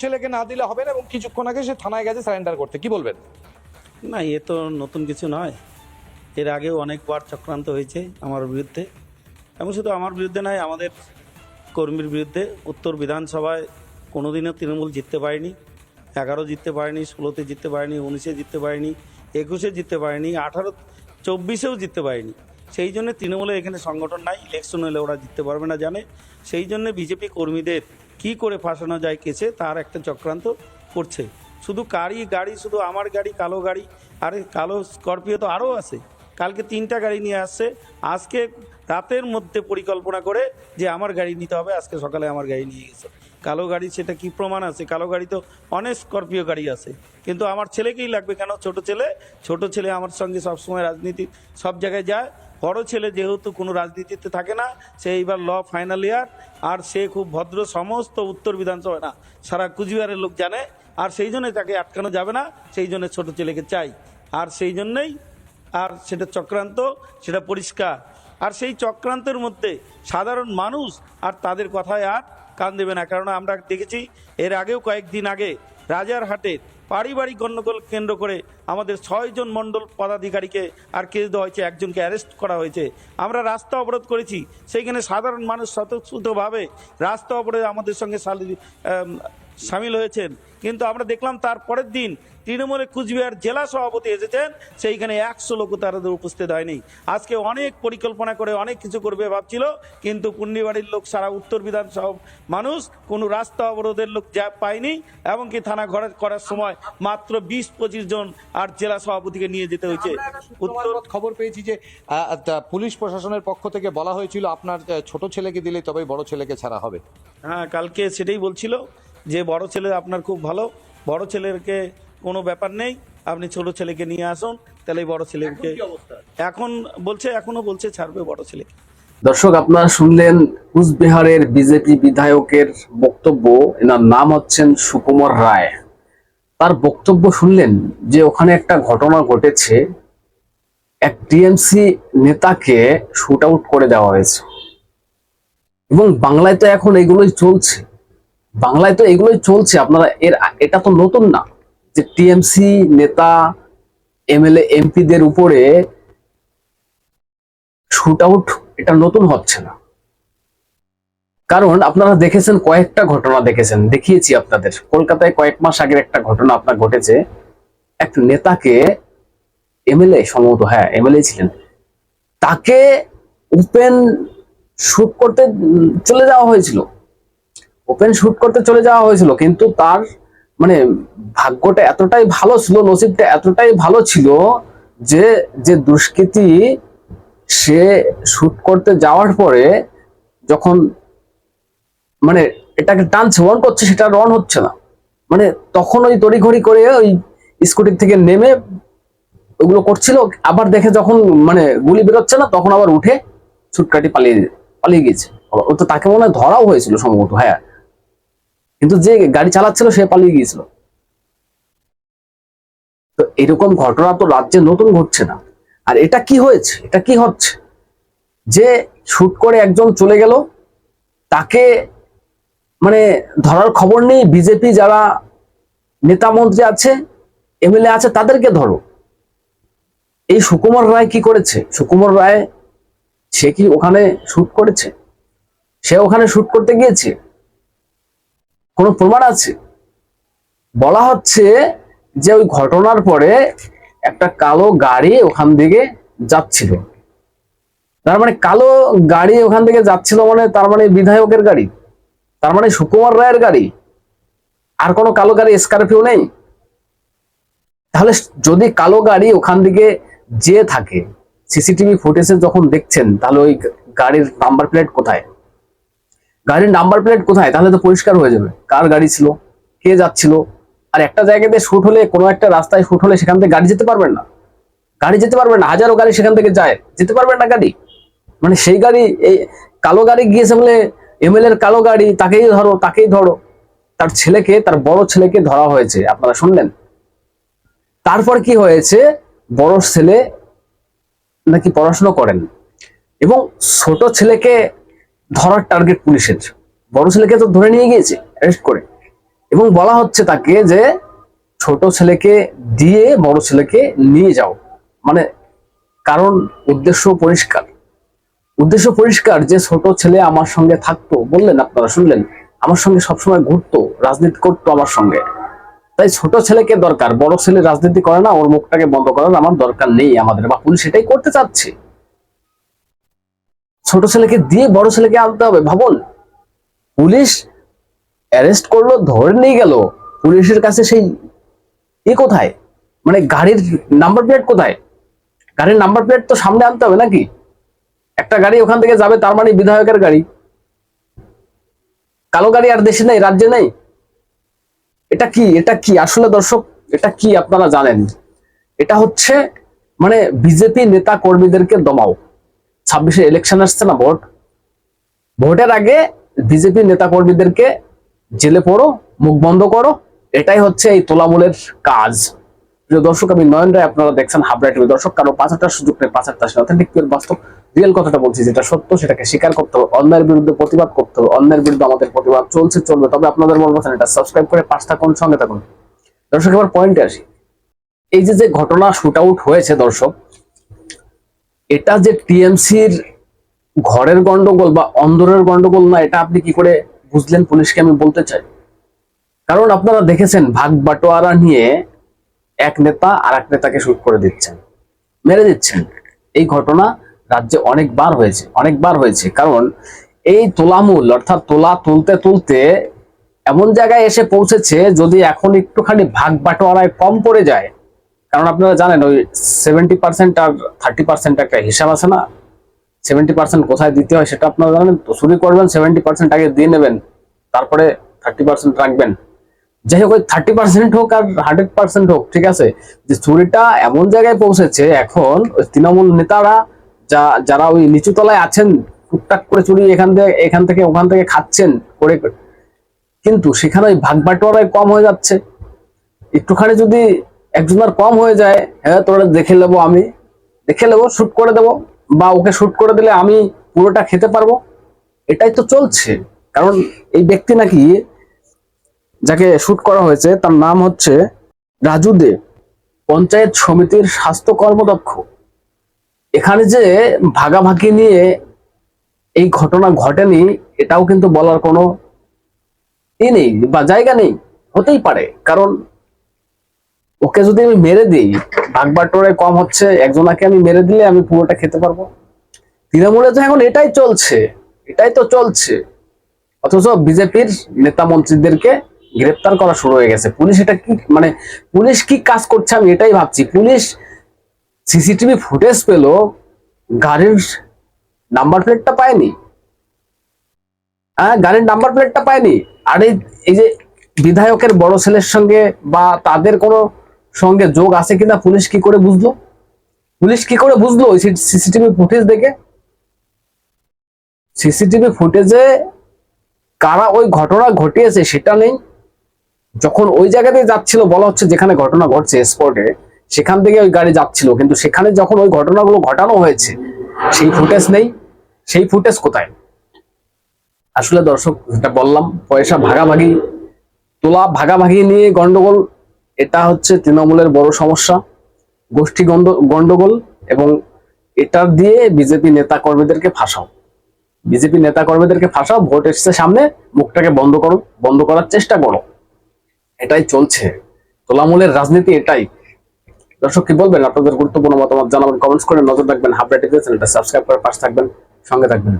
ছেলেকে না দিলে হবে না, এবং কিছুক্ষণ আগে সে থানায় গেছে সারেন্ডার করতে, কি বলবেন? না, এ তো নতুন কিছু নয়। এর আগেও অনেকবার চক্রান্ত হয়েছে আমার বিরুদ্ধে, এবং শুধু আমার বিরুদ্ধে নয়, আমাদের কর্মীর বিরুদ্ধে। উত্তর বিধানসভায় কোনোদিনও তৃণমূল জিততে পারেনি। 11 জিততে পারেনি, 16তে জিততে পারেনি, 19-এ জিততে পারেনি, 21-এ জিততে পারেনি, 18, 24-এও জিততে পারেনি। সেই জন্য তৃণমূলের এখানে সংগঠন নাই, ইলেকশন হলে ওরা জিততে পারবে না জানে। সেই জন্য বিজেপি কর্মীদের কি করে ফাঁসানো যায় কেসে, তার একটা চক্রান্ত করছে। শুধু গাড়ি শুধু আমার গাড়ি, কালো গাড়ি, আরে কালো স্করপিও তো আরও আছে। কালকে 3টা গাড়ি নিয়ে আসছে, আজকে রাতের মধ্যে পরিকল্পনা করে যে আমার গাড়ি নিতে হবে, আজকে সকালে আমার গাড়ি নিয়ে গেছে। কালো গাড়ি, সেটা কি প্রমাণ আছে? কালো গাড়ি তো অনেক স্করপিও গাড়ি আছে, কিন্তু আমার ছেলেকেই লাগবে কেন? ছোট ছেলে আমার সঙ্গে সবসময় রাজনীতি সব জায়গায় যায়। বড় ছেলে যেহেতু কোনো রাজনীতিতে থাকে না, সে এইবার ল ফাইনাল ইয়ার, আর সে খুব ভদ্র, সমস্ত উত্তর বিধানসভা না সারা কুচবিহারের লোক জানে। আর সেই জন্যই তাকে আটকানো যাবে না, সেই জন্য ছোট ছেলেকে চাই। আর সেই জন্যই, আর সেটা চক্রান্ত, সেটা পরিষ্কার। আর সেই চক্রান্তের মধ্যে সাধারণ মানুষ আর তাদের কথায় আর কান দেবে না। কারণ আমরা দেখেছি এর আগেও কয়েকদিন আগে রাজারহাটের পারিবারিক গণ্ডগোল কেন্দ্র করে আমাদের 6 জন মণ্ডল পদাধিকারীকে আর কেস দেওয়া হয়েছে, একজনকে অ্যারেস্ট করা হয়েছে। আমরা রাস্তা অবরোধ করেছি, সেইখানে সাধারণ মানুষ স্বতঃস্ফূর্তভাবে রাস্তা অবরোধে আমাদের সঙ্গে সামিল হয়েছেন। কিন্তু আমরা দেখলাম তার পরের দিন তৃণমূলের কুচবিহার জেলা সভাপতি এসেছেন, সেইখানে 100 লোক তাদের উপস্থিত হয়নি। আজকে অনেক পরিকল্পনা করে অনেক কিছু করবে ভাবছিল, কিন্তু পুন্ডিবাড়ির লোক, সারা উত্তর বিধানসভা মানুষ কোনো রাস্তা অবরোধের লোক যা পায়নি, এমনকি থানা ঘরে করার সময় মাত্র 20-25 জন আর জেলা সভাপতিকে নিয়ে যেতে হয়েছে। উত্তর খবর পেয়েছি যে পুলিশ প্রশাসনের পক্ষ থেকে বলা হয়েছিল আপনার ছোট ছেলেকে দিলে তবে বড় ছেলেকে ছাড়া হবে। হ্যাঁ, কালকে সেটাই বলছিল যে বড় ছেলে আপনার খুব ভালো, বড় ছেলেকে কোনো ব্যাপার নেই, আপনি ছোট ছেলেকে নিয়ে আসুন, তাহলে বড় ছেলেকে এখনো বলছে ছাড়বে বড় ছেলেকে। দর্শক, আপনারা শুনলেন কুচবিহারের বিজেপি বিধায়কের বক্তব্য। এনার নাম হচ্ছেন সুকুমার রায়। তার বক্তব্য শুনলেন যে ওখানে একটা ঘটনা ঘটেছে, এক টিএমসি নেতাকে শুট আউট করে দেওয়া হয়েছে। এবং বাংলায় তো এখন এগুলোই চলছে। আপনারা এটা তো নতুন না যে টিএমসি নেতা, এমএলএ, এমপিদের উপরে শুট আউট, এটা নতুন হচ্ছে না। কারণ আপনারা দেখেছেন, কয়েকটা ঘটনা দেখিয়েছি আপনাদের। কলকাতায় কয়েক মাস আগের একটা ঘটনা আপনার ঘটেছে। এক নেতাকে, এমএলএ সম্ভবত, হ্যাঁ এমএলএ ছিলেন, তাকে ওপেন শুট করতে চলে যাওয়া হয়েছিল। কিন্তু তার মানে ভাগ্যটা এতটাই ভালো ছিল, নসিবটা এতটাই ভালো ছিল যে দুষ্কৃতী সে শুট করতে যাওয়ার পরে যখন মানে এটাকে টানছে, অন করছে, সেটা অন হচ্ছে না। মানে তখন ওই তড়িঘড়ি করে ওই স্কুটির থেকে নেমে ওগুলো করছিল। আবার দেখে যখন মানে গুলি বেরোচ্ছে না, তখন আবার উঠে ছুটকাটি পালিয়ে গেছে। ও তো, তাকে মনে হয় ধরাও হয়েছিল সম্ভবত, হ্যাঁ। কিন্তু যে গাড়ি চালাচ্ছিল সে পালিয়ে গিয়েছিল। তো এরকম ঘটনা তো রাজ্যে নতুন ঘটছে না। আর এটা কি হচ্ছে যে শুট করে একজন চলে গেল, তাকে মানে ধরার খবর নেই। বিজেপি যারা নেতা মন্ত্রী আছে, এমএলএ আছে, তাদেরকে ধরো। এই সুকুমার রায় কি করেছে? সুকুমার রায় সে কি ওখানে শুট করেছে? সে ওখানে শুট করতে গিয়েছে? কোনো প্রমাণ আছে? বলা হচ্ছে যে ওই ঘটনার পরে একটা কালো গাড়ি ওখান থেকে যাচ্ছিল। তার মানে কালো গাড়ি ওখান থেকে যাচ্ছিল মানে তার মানে বিধায়কের গাড়ি, তার মানে সুকুমার রায়ের গাড়ি। আর কোনো কালো গাড়ি, স্করপিও নেই। তাহলে যদি কালো গাড়ি ওখান থেকে যেয়ে থাকে, সিসিটিভি ফুটেজে যখন দেখছেন, তাহলে ওই গাড়ির নাম্বার প্লেট কোথায়? তাহলে তো পরিষ্কার হয়ে যাবে কার গাড়ি ছিল, কে যাচ্ছিল। আর একটা জায়গাতে শুট হলে, কোনো একটা রাস্তায় শুট হলে, সেখান থেকে গাড়ি যেতে পারবেন না। হাজারো গাড়ি সেখান থেকে যেতে পারবেন না গাড়ি। মানে সেই গাড়ি, এই কালো গাড়ি গিয়েছে বলে এমএলএ এর কালো গাড়ি, তাকেই ধরো। তার ছেলেকে, তার বড় ছেলেকে ধরা হয়েছে, আপনারা শুনলেন। তারপর কি হয়েছে? বড় ছেলে নাকি পড়াশোনা করেন, এবং ছোট ছেলেকে ধরার টার্গেট পুলিশের। বড় ছেলেকে তো ধরে নিয়ে গিয়েছে অ্যারেস্ট করে, এবং বলা হচ্ছে তাকে যে ছোট ছেলেকে দিয়ে বড় ছেলেকে নিয়ে যাও। মানে কারণ উদ্দেশ্য পরিষ্কার যে ছোট ছেলে আমার সঙ্গে থাকতো, বললেন আপনারা, শুনলেন, আমার সঙ্গে সবসময় ঘুরতো, রাজনীতি করতো আমার সঙ্গে, তাই ছোট ছেলেকে দরকার, বড় ছেলে রাজনীতি করে না, ওর মুখটাকে বন্ধ করার আমার দরকার নেই আমাদের, বা পুলিশ সেটাই করতে চাচ্ছে। ছোট ছেলেকে দিয়ে বড় ছেলেকে আনতে হবে। ভাবুন, পুলিশ অ্যারেস্ট করলো, ধরে নিয়ে গেল, পুলিশের কাছে সেই কোথায়, মানে গাড়ির নাম্বার প্লেট কোথায়? গাড়ির নাম্বার প্লেট তো সামনে আনতে হবে নাকি? একটা গাড়ি ওখান থেকে যাবে, তার মানে বিধায়কের গাড়ি। কালো গাড়ি আর দেশে নেই, রাজ্যে নেই। এটা কি আসলে দর্শক, এটা কি আপনারা জানেন? এটা হচ্ছে মানে বিজেপি নেতা কর্মীদেরকে দমাও। 26-এ ইলেকশন আসছে না, ভোটের আগে বিজেপি নেতা কর্মীদেরকে জেলে পড়ো, মুখ বন্ধ করো, এটাই হচ্ছে এই তোলামূলের কাজ। প্রিয় দর্শক, আমি নয়ন রায়, আপনারা দেখছেন হাবড়া টিভি। দর্শক, কারো পাঁচাটার সুযোগ নেই, পাঁচাটা অথেন্টিক বাস্তব রিয়েল কথাটা বলছি, যেটা সত্য সেটাকে স্বীকার করতে হবে, অন্যায়ের বিরুদ্ধে প্রতিবাদ করতে হবে, অন্যায়ের বিরুদ্ধে আমাদের প্রতিবাদ চলবে। তবে আপনাদের বলবো এটা সাবস্ক্রাইব করে পাঁচ থাকুন, সঙ্গে থাকুন। দর্শক, এবার পয়েন্টে আসি। এই যে ঘটনা শুট আউট হয়েছে দর্শক, এটা যে টিএমসির ঘরের গন্ডগোল বা অন্দরের গন্ডগোল না, এটা আপনি কি করে বুঝলেন পুলিশকে আমি বলতে চাই। কারণ আপনারা দেখেছেন ভাগ বাটোয়ারা নিয়ে এক নেতা আর এক নেতাকে শুট করে দিচ্ছেন, মেরে দিচ্ছেন। এই ঘটনা রাজ্যে অনেকবার হয়েছে। কারণ এই তোলামূল, অর্থাৎ তোলা তুলতে তুলতে এমন জায়গায় এসে পৌঁছেছে, যদি এখন একটুখানি ভাগ বাটোয়ারায় কম পড়ে যায়, কারণ আপনারা জানেন ওই 70% আর 30% একটা হিসাব আছে না, 70% কোথায় দিতে হয় সেটা আপনারা জানেন তো। চুরি করবেন, 70% আগে দিয়ে নেবেন, তারপরে 30% রাখবেন। যাই হোক, ওই 30% হোক আর 100% হোক, ঠিক আছে, যে চুরিটা এমন জায়গায় পৌঁছেছে, এখন ওই তৃণমূল নেতারা যারা ওই নিচু তলায় আছেন, টুকটাক করে চুরি এখান থেকে ওখান থেকে খাচ্ছেন করে, কিন্তু সেখানে ওই ভাগ বাটোয়ারায় কম হয়ে যাচ্ছে। একটুখানি যদি একজনের কম হয়ে যায়, হ্যাঁ তোরা দেখে নেবো, শুট করে দেবো, বা ওকে শুট করে দিলে আমি পুরোটা খেতে পারবো, এটাই তো চলছে। কারণ এই ব্যক্তি নাকি, যাকে শুট করা হয়েছে, তার নাম হচ্ছে রাজু দে, পঞ্চায়েত সমিতির স্বাস্থ্য কর্মদক্ষ। এখানে যে ভাগাভাগি নিয়ে এই ঘটনা ঘটেনি, এটাও কিন্তু বলার কোনো নেই বা জায়গা নেই, হতেই পারে। কারণ ওকে যদি আমি মেরে দিই, ভাগ বাটোয়ারায় কম হচ্ছে, একজনাকে আমি মেরে দিলে আমি পুরোটা খেতে পারবো। তৃণমূলে তো এখন এটাই তো চলছে। অথচ বিজেপির নেতা মন্ত্রীদেরকে গ্রেপ্তার করা শুরু হয়ে গেছে। পুলিশ এটা কি, মানে পুলিশ কি কাজ করছে আমি এটাই ভাবছি। পুলিশ সিসিটিভি ফুটেজ পেল, গাড়ির নাম্বার প্লেটটা পায়নি, গাড়ির নাম্বার প্লেটটা পায়নি। আর এই যে বিধায়কের বড় ছেলের সঙ্গে বা তাদের কোনো সঙ্গে যোগ আছে কিনা পুলিশ কি করে বুঝলো ওই সিসিটিভি ফুটেজ দেখে? সিসিটিভি ফুটেজে কারা ওই ঘটনা ঘটিয়েছে সেটা নেই। যখন ওই জায়গাতে যাচ্ছিল, বলা হচ্ছে যেখানে ঘটনা ঘটছে স্পটে, সেখান থেকে ওই গাড়ি যাচ্ছিল, কিন্তু সেখানে যখন ওই ঘটনাগুলো ঘটানো হয়েছে সেই ফুটেজ নেই। সেই ফুটেজ কোথায়? আসলে দর্শক, যেটা বললাম, পয়সা ভাগাভাগি, তোলা ভাগাভাগি নিয়ে গন্ডগোল, এটা হচ্ছে তৃণমূলের বড় সমস্যা, গোষ্ঠী গন্ডগোল। এবং এটা দিয়ে বিজেপি নেতা কর্মীদেরকে ফাঁসাও, ভোট এসছে সামনে, মুখটাকে বন্ধ করার চেষ্টা করো, এটাই চলছে তোলামূলের রাজনীতি, এটাই। দর্শক, কি বলবেন? আপনাদের গুরুত্বপূর্ণ মতামত জানাবেন, কমেন্টস করে নজর রাখবেন হাবড়া টিভি চ্যানেলটা সাবস্ক্রাইব করে পাশে থাকবেন, সঙ্গে থাকবেন।